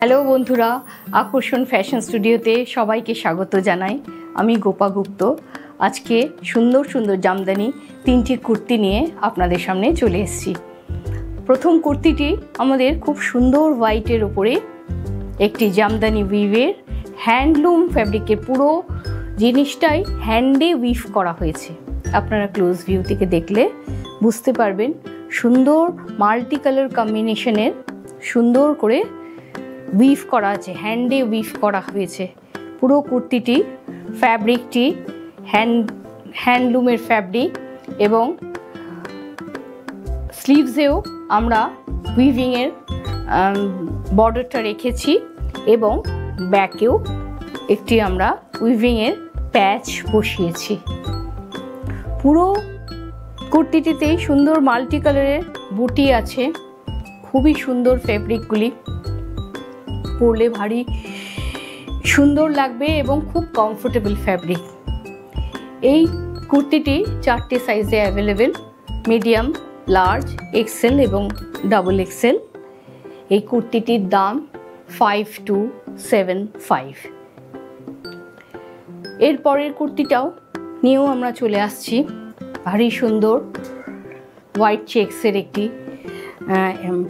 Hello বন্ধুরা, আকর্ষণ fashion স্টুডিওতে সবাইকে স্বাগত জানাই। আমি গোপা গুপ্ত। আজকে সুন্দর সুন্দর জামদানি তিনটি কুর্তি নিয়ে আপনাদের সামনে চলে এসেছি। প্রথম কুর্তিটি আমাদের খুব সুন্দর হোয়াইটের ওপরে একটি জামদানি উইভের হ্যান্ডলুম ফ্যাব্রিকের, পুরো জিনিসটাই হ্যান্ডে উইভ করা হয়েছে। আপনারা ক্লোজ ভিউ থেকে দেখলে বুঝতে পারবেন সুন্দর মাল্টি কালার কম্বিনেশনের সুন্দর করে উইভ করা আছে, হ্যান্ডে উইভ করা হয়েছে। পুরো কুর্তিটি ফ্যাব্রিকটি হ্যান্ডলুমের ফ্যাব্রিক এবং স্লিভসেও আমরা উইভিংয়ের বর্ডারটা রেখেছি এবং ব্যাকেও একটি আমরা উইভিংয়ের প্যাচ বসিয়েছি। পুরো কুর্তিটিতেই সুন্দর মাল্টি কালারের বুটি আছে। খুবই সুন্দর ফ্যাব্রিকগুলি, পরলে ভারী সুন্দর লাগবে এবং খুব কমফোর্টেবল ফ্যাব্রিক। এই কুর্তিটি 4টে সাইজে অ্যাভেলেবেল, মিডিয়াম, লার্জ, এক্সেল এবং ডাবল এক্সেল। এই কুর্তিটির দাম 5275। এর পরের কুর্তিটাও নিয়েও আমরা চলে আসছি। ভারী সুন্দর হোয়াইট চেক্সের একটি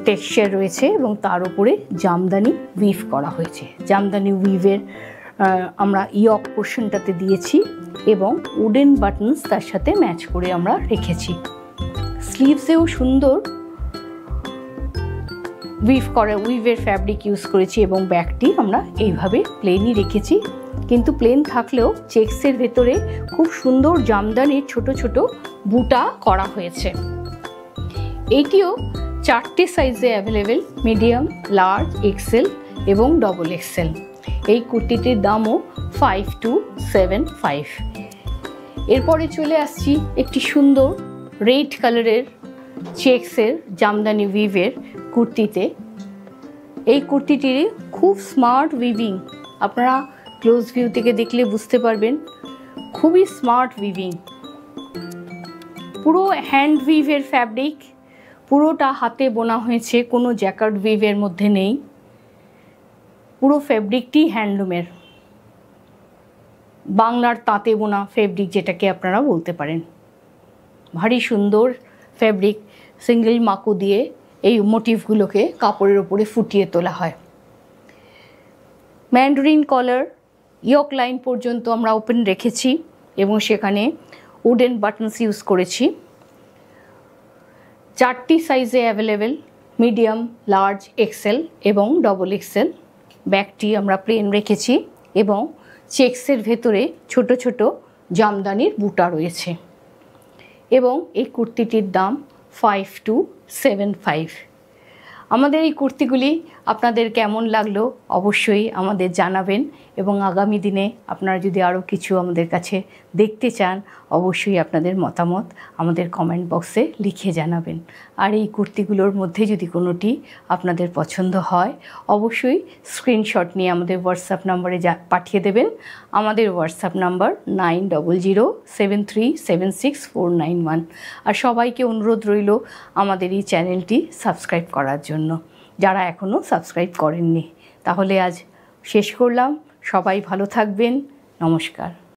টেক্সচার রয়েছে এবং তার উপরে জামদানি উইভ করা হয়েছে। জামদানি উইভের আমরা ইয়ক পোর্শনটাতে দিয়েছি এবং উডেন বাটনস তার সাথে ম্যাচ করে আমরা রেখেছি। স্লিভসেও সুন্দর উইভের ফ্যাব্রিক ইউজ করেছি এবং ব্যাকটি আমরা এইভাবে প্লেনই রেখেছি। কিন্তু প্লেন থাকলেও চেক্সের ভেতরে খুব সুন্দর জামদানির ছোট ছোট বুটা করা হয়েছে। এইটিও 4টে সাইজে অ্যাভেলেবেল, মিডিয়াম, লার্জ, এক্সেল এবং ডবল এক্সেল। এই কুর্তিটির দামও 5275। এরপরে চলে আসছি একটি সুন্দর রেড কালারের চেক্সের জামদানি উইভের কুর্তিতে। এই কুর্তিটির খুব স্মার্ট উইভিং, আপনারা ক্লোজ ভিউ থেকে দেখলে বুঝতে পারবেন। খুবই স্মার্ট উইভিং, পুরো হ্যান্ড উইভের ফ্যাব্রিক, পুরোটা হাতে বোনা হয়েছে, কোনো জ্যাকার্ড উইভের মধ্যে নেই। পুরো ফ্যাব্রিকটি হ্যান্ডলুমের, বাংলার তাঁতে বোনা ফ্যাব্রিক যেটাকে আপনারা বলতে পারেন। ভারী সুন্দর ফ্যাব্রিক, সিঙ্গেল মাকু দিয়ে এই মোটিভগুলোকে কাপড়ের ওপরে ফুটিয়ে তোলা হয়। ম্যান্ডারিন কলার ইয়ক লাইন পর্যন্ত আমরা ওপেন রেখেছি এবং সেখানে উডেন বাটনস ইউজ করেছি। 4টি সাইজে অ্যাভেলেবেল, মিডিয়াম, লার্জ, এক্সেল এবং ডবল এক্সেল। ব্যাগটি আমরা প্লেন রেখেছি এবং চেক্সের ভেতরে ছোট ছোট জামদানির বুটা রয়েছে এবং এই কুর্তিটির দাম 5275। আমাদের এই কুর্তিগুলি আপনাদের কেমন লাগলো অবশ্যই আমাদের জানাবেন এবং আগামী দিনে আপনারা যদি আরও কিছু আমাদের কাছে দেখতে চান অবশ্যই আপনাদের মতামত আমাদের কমেন্ট বক্সে লিখে জানাবেন। আর এই কুর্তিগুলোর মধ্যে যদি কোনোটি আপনাদের পছন্দ হয় অবশ্যই স্ক্রিনশট নিয়ে আমাদের হোয়াটসঅ্যাপ নাম্বারে পাঠিয়ে দেবেন। আমাদের হোয়াটসঅ্যাপ নাম্বার 9007376491। আর সবাইকে অনুরোধ রইল আমাদের এই চ্যানেলটি সাবস্ক্রাইব করার জন্য, যারা এখনও সাবস্ক্রাইব করেননি। তাহলে আজ শেষ করলাম। সবাই ভালো থাকবেন। নমস্কার।